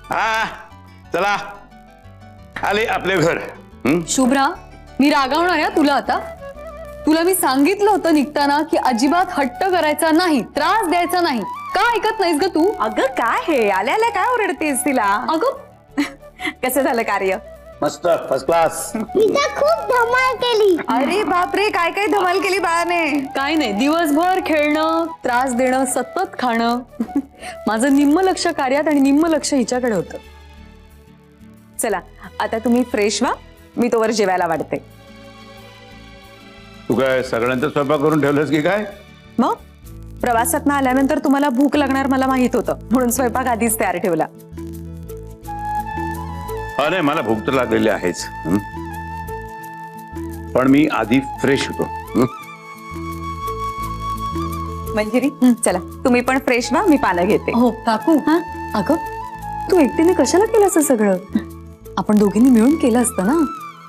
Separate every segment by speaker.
Speaker 1: हा चला आले आपले घर.
Speaker 2: शुभ्रा, मी रागावणार आहे तुला आता. तुला मी सांगितलं होतं निघताना की अजिबात हट्ट करायचा नाही, त्रास द्यायचा नाही. का ऐकत नाहीस ग तू?
Speaker 3: अगं काय हे, आल्या आल्या काय ओरडतेस तिला?
Speaker 2: अगं
Speaker 3: कसं झालं कार्य?
Speaker 1: मस्त फर्स्ट क्लास.
Speaker 4: खूप धमाल केली.
Speaker 3: अरे बापरे, काय काय धमाल केली बाळाने.
Speaker 2: काय नाही, दिवसभर खेळणं, त्रास देणं, सतत खाणं. माझं निम्म लक्ष कार्यात आणि निम्म लक्ष हिच्याकडे होतं.
Speaker 3: चला आता तुम्ही फ्रेश व्हा, मी तोवर जेवायला वाढते.
Speaker 1: तू काय सगळ्यांचा स्वयंपाक करून ठेवलंस की काय?
Speaker 3: मग प्रवासातनं आल्यानंतर तुम्हाला भूक लागणार मला माहित होतं, म्हणून स्वयंपाक आधीच तयार ठेवला.
Speaker 1: अरे मला भूक तर लागलेली आहेच, पण मी आधी फ्रेश होतो.
Speaker 3: मंजिरी चला तुम्ही पण फ्रेश व्हा, मी पानं घेते.
Speaker 2: हो काकू. अगं तू एकटीने कशाला केलं असं सगळं? आपण दोघींनी मिळून केलं असतं ना.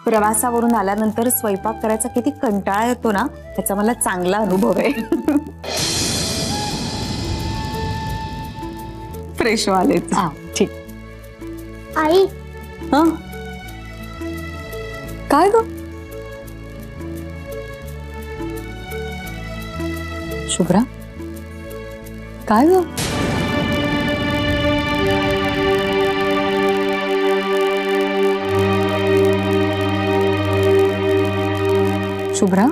Speaker 3: प्रवासावरून आल्यानंतर स्वयंपाक करायचा किती कंटाळा येतो ना, त्याचा मला चांगला अनुभव आहे. फ्रेश व्हालेच.
Speaker 2: हा ठीक.
Speaker 4: आई
Speaker 2: हा काय ग शुभ्रा, काय ग? शुभ्रा,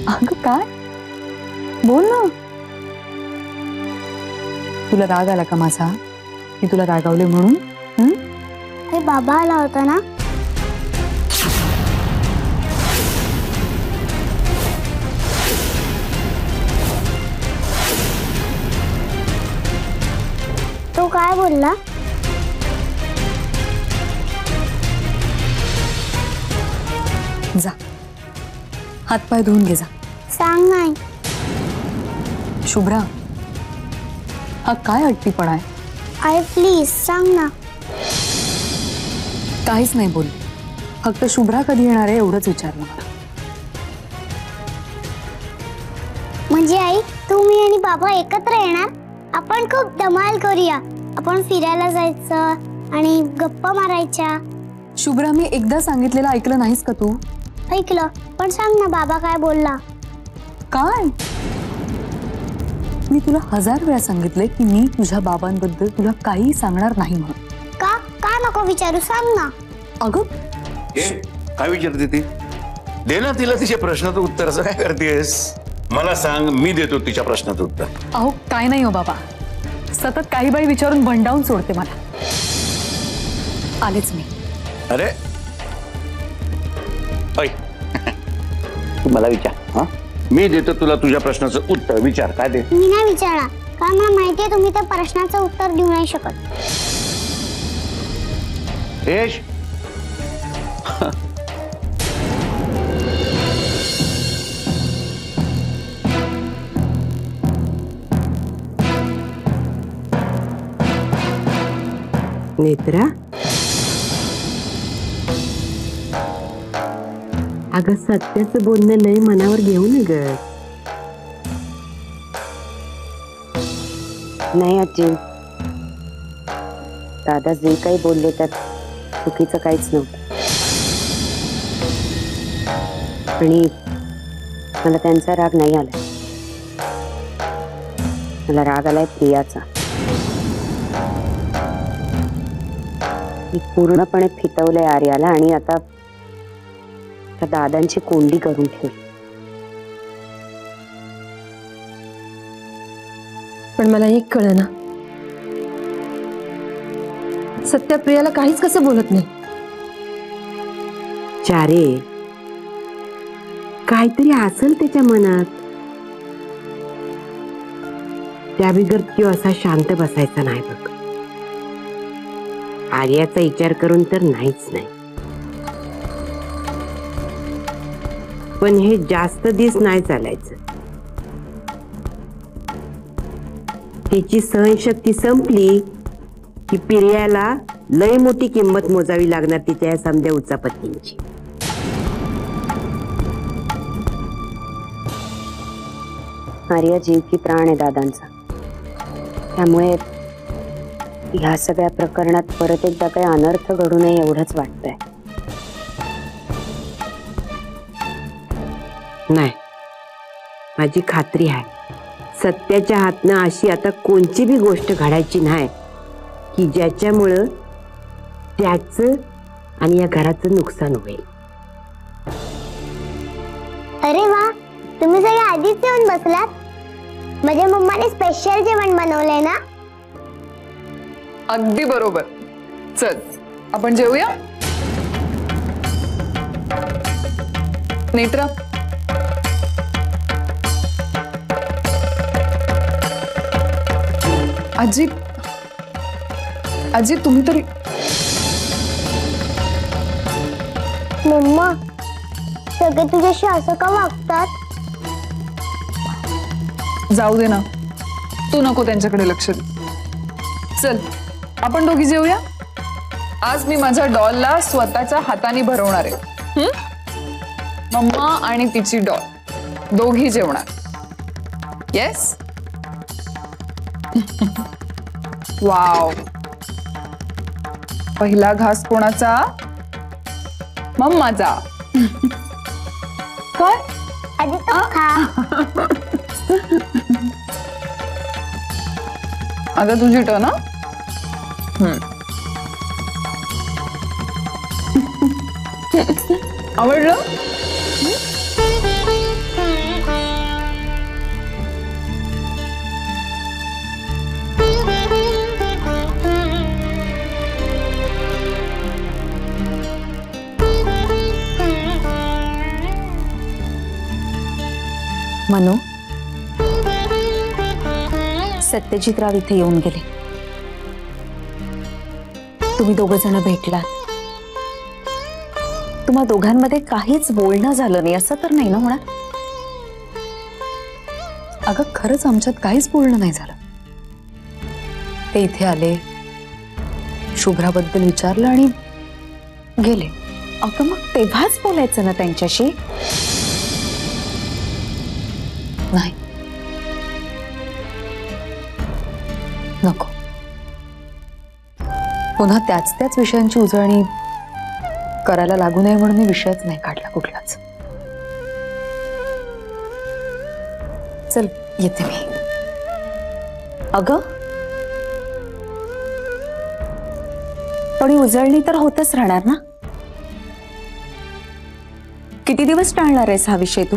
Speaker 2: अगं काय बोल ना. तुला राग आला का माझा? मी तुला रागावले म्हणून?
Speaker 4: ते बाबा आला होता ना. तो काय बोलला?
Speaker 2: जा हातपाय धुवून घे जा.
Speaker 4: सांग नाही.
Speaker 2: शुभ्रा, हा काय हट्टीपणा आहे?
Speaker 4: आई प्लीज सांग ना.
Speaker 2: काहीच नाही बोल, फक्त शुभ्रा कधी येणार आहे एवढंच विचारलं मला.
Speaker 4: म्हणजे आई तुम्ही आणि बाबा एकत्र येणार? आपण खूप धमाल करूया. आपण फिरायला जायचं आणि गप्पा मारायच्या.
Speaker 2: शुभ्रा, मी एकदा सांगितलेलं ऐकलं नाहीस का तू?
Speaker 4: ऐकलं, पण सांग ना बाबा काय बोलला?
Speaker 2: काय? मी तुला 1000 वेळा सांगितले की मी तुझ्या बाबांबद्दल तुला काही सांगणार नाही म्हणून.
Speaker 4: का का नको विचारू, सांग ना.
Speaker 2: अगं
Speaker 1: काय विचारते ती? दे ना तिला तिच्या प्रश्नाचं उत्तर. असं काय करतेस? मला सांग, मी देतो तिच्या प्रश्नाचं उत्तर.
Speaker 2: अहो काय नाही हो बाबा, सतत काही बाई विचारून भंडावून सोडते मला. आलेच मी.
Speaker 1: अरे ऐ, तू मला विचार. हा मी देतो तुला तुझ्या प्रश्नाचं उत्तर. विचार. काय दे?
Speaker 4: मी नाही विचारणार, कारण मला माहितीये तुम्ही त्या प्रश्नाचं उत्तर देऊ नाही शकत.
Speaker 1: यश,
Speaker 5: नेत्रा, अगं सत्याचं बोलणं लय मनावर घेऊ नये ग. नाही आजी, दादा जे काही बोलले त्यात चुकीचं काहीच नव्हतं. आणि मला त्यांचा राग नाही आला, मला राग आलाय प्रियाचा. मी पूर्णपणे फितवलंय आर्याला आणि आता दादांची कोंडी करून ठेवली.
Speaker 6: पण मला एक कळेना, सत्या प्रियाला काहीच कसं बोलत नाही.
Speaker 5: चारे, काहीतरी असेल त्याच्या मनात. त्या बिगर तो असा शांत बसायचा नाही बघ. आर्याचा विचार करून तर नाहीच नाही, पण हे जास्त दिवस नाही चालायचं. त्याची सहनशक्ती संपली की प्रियाला लय मोठी किंमत मोजावी लागणार तिच्या या समध्या उचापत्तींची. आर्या जीव की प्राण आहे दादांचा, त्यामुळे ह्या सगळ्या प्रकरणात परत एकदा काही अनर्थ घडू नये एवढंच वाटतंय. नाही, माझी खात्री आहे सत्याच्या हातनं अशी आता कोणची बी गोष्ट घडायची नाही की ज्याच्यामुळं त्याचं आणि या घराचं नुकसान होईल.
Speaker 4: अरे वा, तुम्ही सगळे आधीच येऊन बसलात. माझ्या मम्माने स्पेशल जेवण बनवलंय ना.
Speaker 2: अगदी बरोबर. चल आपण जेवूया. नेत्रा, आजी आजी तुम्ही तरी
Speaker 4: मम्मा, सगळे तुझ्याशी असं का वागतात?
Speaker 2: जाऊ दे ना, तू नको त्यांच्याकडे लक्ष दे. चल आपण दोघी जेवूया. आज मी माझ्या डॉलला स्वतःच्या हाताने भरवणार आहे. मम्मा आणि तिची डॉल दोघी जेवणार. येस. वाव, पहिला घास कोणाचा? मम्माचा. काय?
Speaker 4: आधी तू खा.
Speaker 2: आता तुझी टर्न. आवडलं?
Speaker 3: मनू, सत्यजितराव इथे येऊन गेले. तुम्ही दोघ जण भेटलात. तुम्हा दोघांमध्ये काहीच बोलणं झालं नाही असं तर नाही ना होणार?
Speaker 2: अगं खरंच आमच्यात काहीच बोलणं नाही झालं. ते इथे आले, शुभ्राबद्दल विचारलं आणि गेले.
Speaker 3: अगं मग तेव्हाच बोलायचं ना त्यांच्याशी.
Speaker 2: नाही, नको. पुन्हा त्याच विषयांची उजळणी करायला लागू नये म्हणून मी विषयच नाही काढला कुठलाच. चल येते मी.
Speaker 3: अगं पण ही उजळणी तर होतच राहणार ना. किती दिवस टाळणार आहेस हा विषय तू?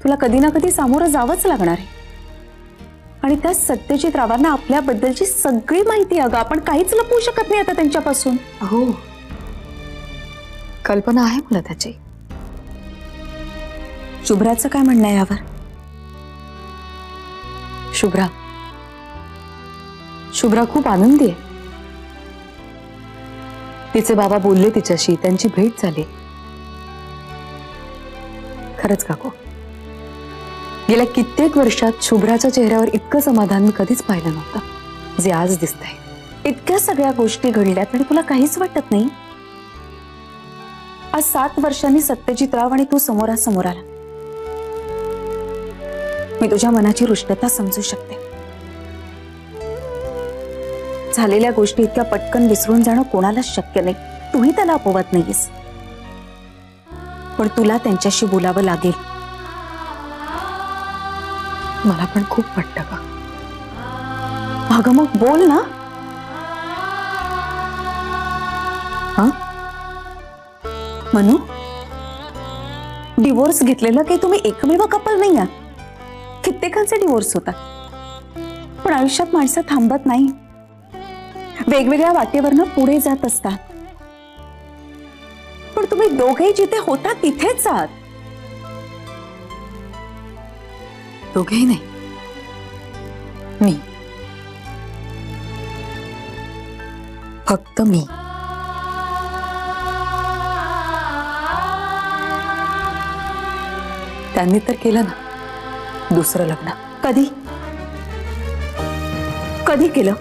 Speaker 3: तुला कधी ना कधी सामोरं जावंच लागणार आहे. आणि त्या सत्यजितरावांना आपल्याबद्दलची सगळी माहिती. अगं आपण काहीच लपवू शकत नाही आता त्यांच्यापासून.
Speaker 2: हो, कल्पना आहे मला त्याची.
Speaker 3: शुभ्राचं काय म्हणणं आहे यावर?
Speaker 2: शुभ्रा खूप आनंदी आहे. तिचे बाबा बोलले तिच्याशी, त्यांची भेट झाली. खरंच काकू, गेल्या कित्येक वर्षात शुभ्राच्या चेहऱ्यावर इतकं समाधान मी कधीच पाहिलं नव्हतं जे आज दिसतंय.
Speaker 3: इतक्या सगळ्या गोष्टी घडल्यात आणि तुला काहीच वाटत नाही? आज 7 वर्षांनी सत्यजितराव आणि तू समोरासमोर आला. मी तुझ्या मनाची रुष्टता समजू शकते. झालेल्या गोष्टी इतक्या पटकन विसरून जाणं कोणालाच शक्य नाही. तूही त्याला अपवत नाहीस. पण तुला त्यांच्याशी बोलावं लागेल.
Speaker 2: मला पण खूप वाटतं का.
Speaker 3: अगं मग बोल ना. हा मनू, डिवोर्स घेतलेलं काही तुम्ही एकमेव कपल नाही आहात. कित्येकांचे डिवोर्स होतात. पण आयुष्यात माणसं थांबत नाही. वेगवेगळ्या वाटेवरनं पुढे जात असतात. पण तुम्ही दोघेही जिथे होता तिथेच आहात.
Speaker 2: दोघेही नाही, मी, फक्त मी. त्यांनी तर केलं ना दुसरं लग्न.
Speaker 3: कधी कधी केलं?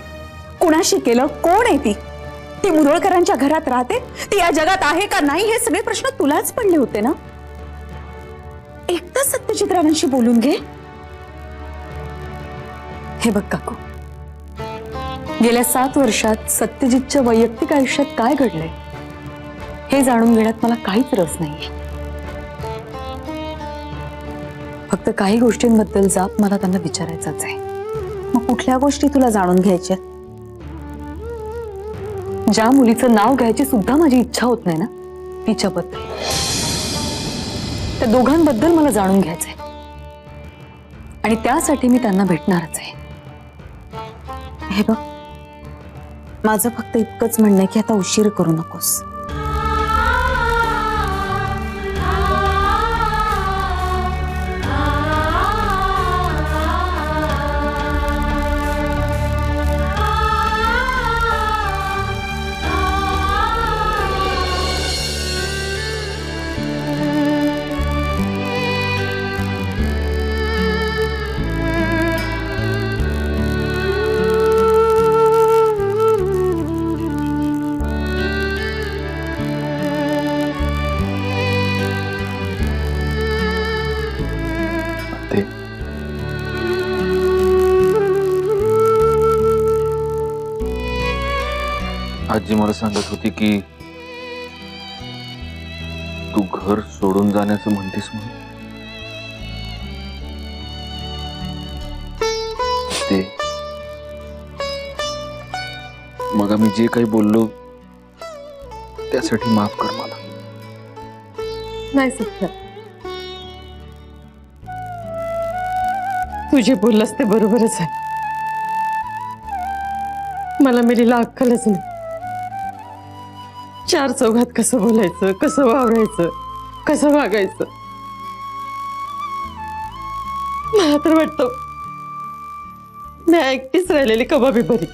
Speaker 3: कुणाशी केलं? कोण आहे ती? ती मुरळकरांच्या घरात राहते? ती या जगात आहे का नाही हे सगळे प्रश्न तुलाच पडले होते ना. एकदा सत्यजितरावांशी बोलून घे.
Speaker 2: हे बघ काकू,
Speaker 3: गेल्या 7 वर्षात सत्यजितच्या वैयक्तिक आयुष्यात काय घडलंय हे जाणून घेण्यात मला काहीच रस नाहीये. फक्त काही गोष्टींबद्दल जाब मला त्यांना विचारायचाच आहे.
Speaker 7: मग कुठल्या गोष्टी तुला जाणून घ्यायच्या?
Speaker 3: ज्या मुलीचं नाव घ्यायची सुद्धा माझी इच्छा होत नाही ना, तिच्याबद्दल. त्या दोघांबद्दल मला जाणून घ्यायचंय आणि त्यासाठी मी त्यांना भेटणारच आहे.
Speaker 7: हे बघ, माझं फक्त इतकंच म्हणणं आहे की आता उशीर करू नकोस.
Speaker 8: आजी मला सांगत होती की तू घर सोडून जाण्याचं म्हणतीस म्हणून. ते मग आम्ही जे काही बोललो त्यासाठी माफ कर मला.
Speaker 6: नाही सत्य, तू जे बोललास ते बरोबरच आहे. मला मेरीला अक्कलच नाही. 4 चौघात कसं बोलायचं, कसं वावरायचं, कसं वागायचं. मला तर वाटतं मी एकटीच राहिलेली कबाबी बरी.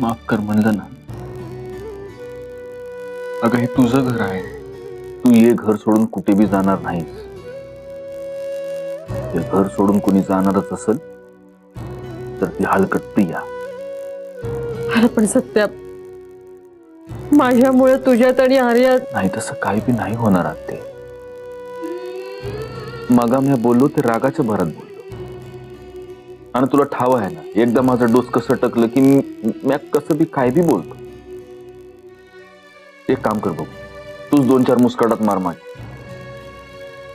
Speaker 8: माफ कर म्हणलं ना. अगं हे तुझं घर आहे. तू ये घर सोडून कुठे बी जाणार नाहीस. हे घर सोडून कोणी जाणारच असेल तर ती हलकट प्रिया.
Speaker 6: अरे पण सत्या, माझ्यामुळे तुझ्यात आणि आर्यात
Speaker 8: नाही तसं काही बी नाही होणार आत्ते. मगा मी बोललो ते रागाच्या भरात बोललो. आणि तुला ठाव आहे ना, एकदा माझं डोसकं सटकलं की मी कसं बी काय बी बोलतो. एक काम कर बघ, तूच 2-4 मुस्काटात मार मार,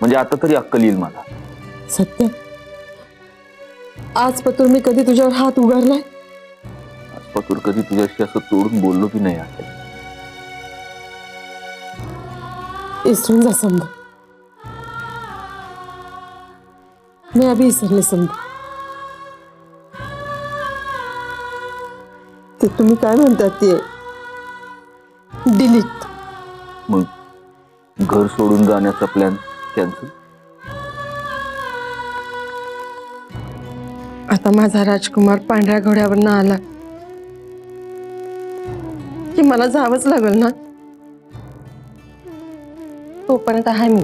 Speaker 8: म्हणजे आता तरी अक्कल येईल मला.
Speaker 6: सत्य, आज पतूर मी कधी तुझ्यावर हात उगारलाय?
Speaker 8: आजपासून कधी तुझ्याशी असं तोडून बोललो की नाही आहे.
Speaker 6: इसरून जा समजा. मी अभी इसरले समजा. ते तुम्ही काय म्हणतात ते डिलीट.
Speaker 8: मग घर सोडून जाण्याचा प्लॅन कॅन्सल.
Speaker 6: आता माझा राजकुमार पांढऱ्या घोड्यावर आला की मला जावंच लागल ना. तोपर्यंत आहे मी.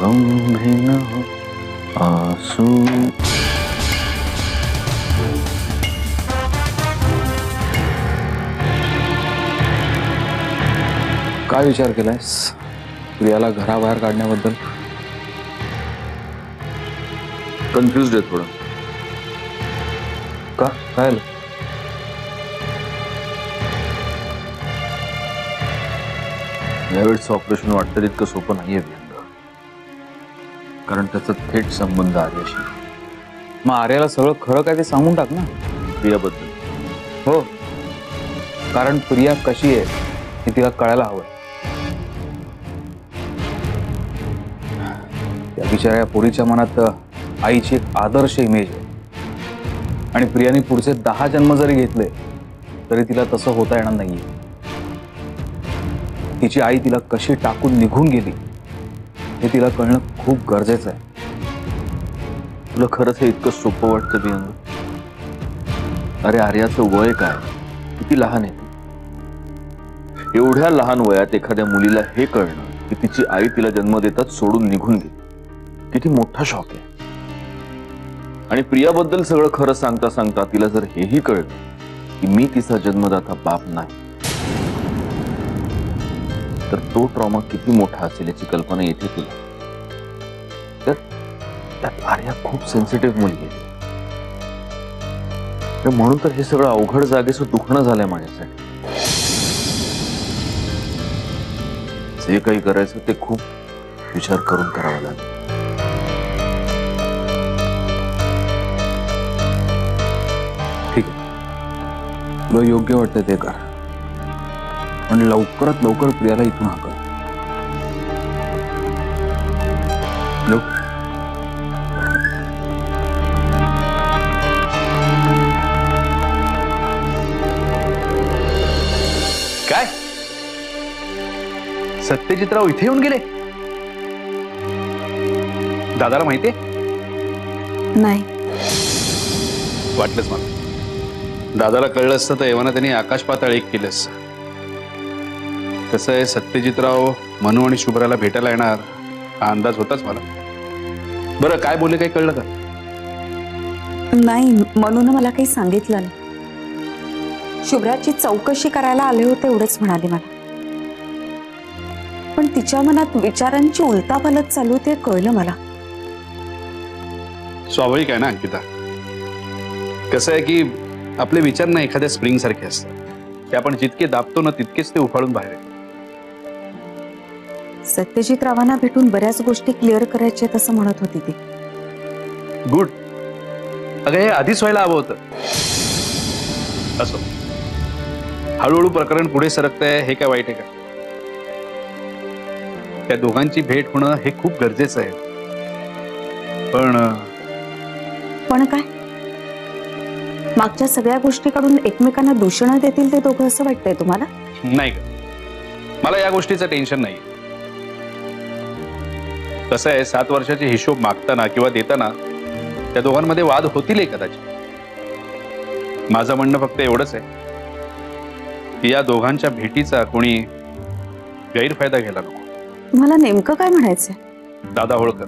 Speaker 8: गम भी न हो आंसू. काय विचार केलायस प्रियाला घराबाहेर काढण्याबद्दल? कन्फ्युज्ड आहे थोडं. का काय? यावेळेचं ऑपरेशन वाटतं इतकं सोपं नाहीये कारण त्याचा थेट संबंध आर्याशी. मग आर्याला सगळं खरं काय ते सांगून टाक ना प्रियाबद्दल. हो, कारण प्रिया कशी आहे हे तिला कळायला हवं. त्या बिचाऱ्या पोरीच्या मनात आईची एक आदर्श इमेज आहे आणि प्रियाने पुढचे 10 जन्म जरी घेतले तरी तिला तसं होता येणार नाहीये. तिची आई तिला कशी टाकून निघून गेली हे तिला कळणं खूप गरजेचं आहे. तुला खरंच हे इतकं सोपं वाटतं बियंग? अरे आर्याचं वय काय, किती लहान आहे. एवढ्या लहान वयात एखाद्या मुलीला हे कळणं की तिची आई तिला जन्म देताच सोडून निघून गेली, किती मोठा शॉक आहे. आणि प्रियाबद्दल सगळं खरं सांगता सांगता तिला जर हेही कळलं की मी तिचा जन्मदाता बाप नाही, तर तो ट्रॉमा किती मोठा असेल याची कल्पना येते तिला. त्यात आर्या खूप सेन्सिटिव्ह मुलगी आहे. म्हणून तर हे सगळं अवघड जागेचं दुखणं झालंय माझ्यासाठी. जे काही करायचं ते खूप विचार करून करावं लागेल. ठीक आहे, तुला योग्य वाटतं ते कर, पण लवकरात लवकर प्रियाला इथून हाकल.
Speaker 9: काय सत्यजितराव इथे येऊन गेले? दादाला माहितीये?
Speaker 7: नाही.
Speaker 9: वाटलंच मला. दादाला कळलं असतं तर एव्हाना त्यांनी आकाश पाताळ एक केलं असतं. कसं आहे, सत्यजितराव मनू आणि शुभ्राला भेटायला येणार हा अंदाज होताच मला. बरं काय बोलले, काही कळलं का?
Speaker 7: नाही, म्हणून मला काही सांगितलं नाही. शुभ्राची चौकशी करायला आले होते एवढंच म्हणाले मला. पण तिच्या मनात विचारांची उलटापालट चालू ते कळलं मला.
Speaker 9: स्वाभाविक आहे ना अंकिता. कसं आहे की आपले विचार ना एखाद्या स्प्रिंग सारखे असतात. ते आपण जितके दाबतो ना तितकेच ते उफाळून बाहेर येतात.
Speaker 7: सत्यजित रावांना भेटून बऱ्याच गोष्टी क्लिअर करायच्या असं म्हणत होती ती.
Speaker 9: गुड. अगं हे आधीच व्हायला हवं होतं. असो, हळूहळू प्रकरण पुढे सरकतंय, हे काय वाईट आहे का? त्या दोघांची भेट होणं हे खूप गरजेचं आहे.
Speaker 7: पण काय, मागच्या सगळ्या गोष्टी काढून एकमेकांना दूषणं देतील ते दोघं असं वाटतंय तुम्हाला?
Speaker 9: नाही का, मला या गोष्टीचं टेन्शन नाही. कसं आहे, 7 वर्षाचे हिशोब मागताना किंवा देताना त्या दोघांमध्ये वाद होतील कदाचित. माझं म्हणणं फक्त एवढंच आहे की या दोघांच्या भेटीचा कोणी गैरफायदा घ्यायला नको.
Speaker 7: तुम्हाला नेमकं काय म्हणायचंय?
Speaker 9: दादा होळकर,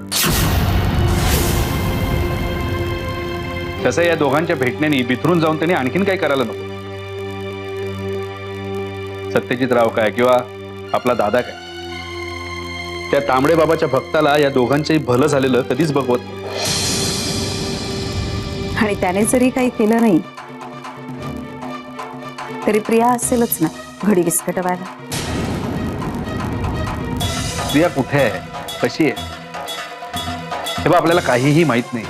Speaker 9: कसं आहे, या दोघांच्या भेटण्याने बिथरून जाऊन त्यांनी आणखीन काय करायला नको. सत्यजितराव काय किंवा आपला दादा काय, त्या तांबडे बाबाच्या भक्ताला या दोघांचंही भलं झालेलं कधीच बघवत नाही.
Speaker 7: आणि त्याने जरी काही केलं नाही तरी प्रिया असेलच ना घडी विस्कटवायला.
Speaker 9: प्रिया कुठे आहे, कशी आहे, हे बा आपल्याला काहीही माहित नाही.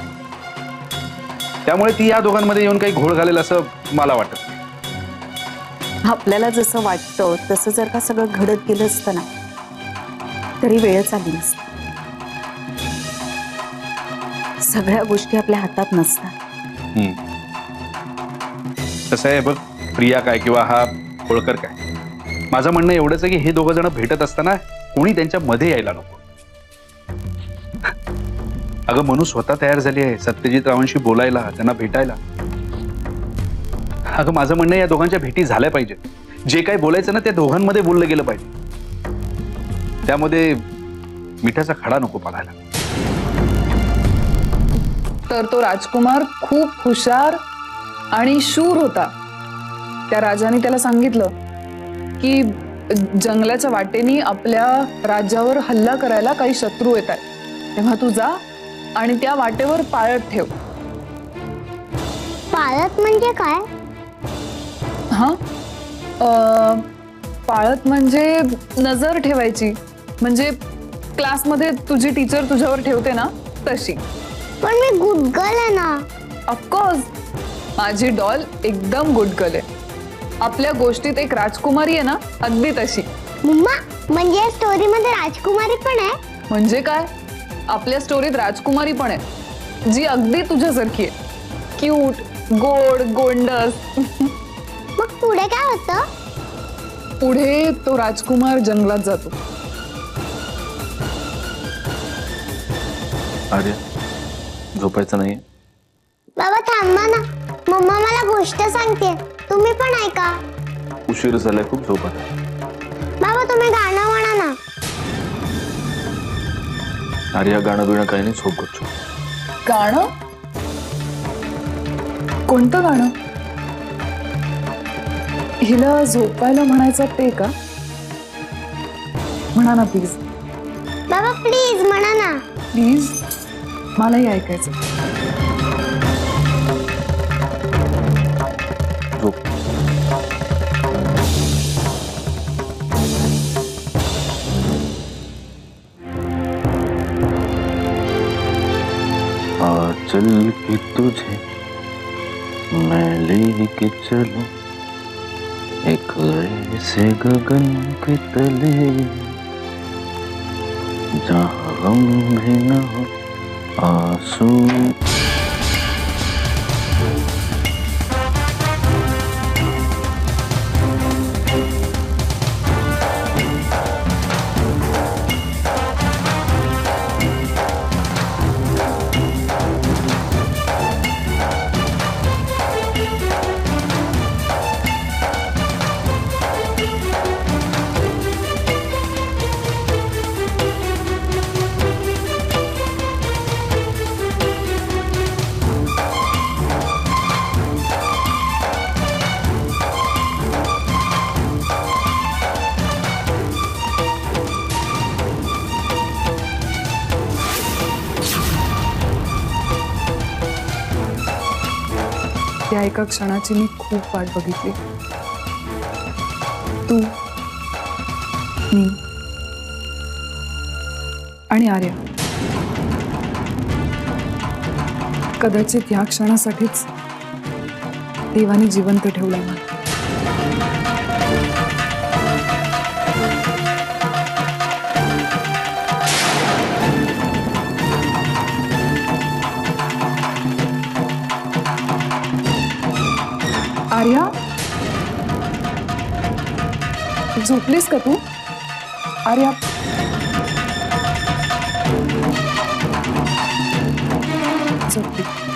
Speaker 9: त्यामुळे ती या दोघांमध्ये येऊन काही घोळ घालेल असं मला वाटत नाही.
Speaker 7: आपल्याला जसं वाटतं तसं जर का सगळं घडत गेलं असतं ना तरी वेळच आली नसती. सगळ्या गोष्टी आपल्या हातात नसतात.
Speaker 9: कसं आहे बघ, प्रिया काय किंवा हा होळकर काय, माझं म्हणणं एवढंच आहे की हे दोघं जण भेटत असताना कोणी त्यांच्या मध्ये यायला नको. अगं मनू स्वतः तयार झाली आहे सत्यजितरावांशी बोलायला, त्यांना भेटायला. अगं माझं म्हणणं या दोघांच्या भेटी झाल्या पाहिजे. जे काही बोलायचं ना त्या दोघांमध्ये बोललं गेलं पाहिजे. त्यामध्ये मिठाचा खडा नको पडायला.
Speaker 2: तर तो राजकुमार खूप हुशार आणि शूर होता. त्या राजाने त्याला सांगितलं की जंगलाच्या वाटेनी आपल्या राज्यावर हल्ला करायला काही शत्रू येत आहेत, तेव्हा तू जा आणि त्या वाटेवर पाळत ठेव.
Speaker 4: पाळत म्हणजे काय?
Speaker 2: हा, पाळत म्हणजे नजर ठेवायची. म्हणजे क्लासमध्ये तुझी टीचर तुझ्यावर ठेवते ना तशी.
Speaker 4: पण मी गुड गर्ल आहे ना.
Speaker 2: ऑफकोर्स, माझी डॉल एकदम गुड गर्ल आहे. आपल्या गोष्टीत एक राजकुमारी आहे ना, अगदी तशी.
Speaker 4: मम्मा, म्हणजे स्टोरी मध्ये राजकुमारी पण आहे?
Speaker 2: म्हणजे काय, आपल्या स्टोरीत राजकुमारी पण आहे जी अगदी तुझ्यासारखी आहे. क्यूट, गोड, गोंडस.
Speaker 4: मग पुढे काय होतं?
Speaker 2: पुढे तो राजकुमार जंगलात जातो.
Speaker 8: आर्या, झोपायचं नाही?
Speaker 4: बाबा थांबा ना, मम्मा मला गोष्ट सांगते, तुम्ही पण ऐका.
Speaker 8: उशीर झालाय खूप, झोपत.
Speaker 4: बाबा तुम्ही गाणं म्हणा ना.
Speaker 8: आर्या, गाणं बिणं काही नाही, झोप गच्चू.
Speaker 2: गाणं? कोणतं गाणं? हिला झोपायला म्हणायचं ते का? म्हणा ना प्लीज.
Speaker 4: बाबा प्लीज म्हणा ना.
Speaker 2: प्लीज, मलाही ऐकायचं.
Speaker 8: झोप. चल के तुझे मैं लेके चलूं एक ऐसे गगन के तले जहाँ गम भी न हो आंसू.
Speaker 2: त्या एका क्षणाची मी खूप वाट बघितली. तू, मी आणि आर्या. कदाचित ह्या क्षणासाठीच देवाने जिवंत ठेवलाय मला. आर्या, झोपलीस का तू? आर्या, झोपली.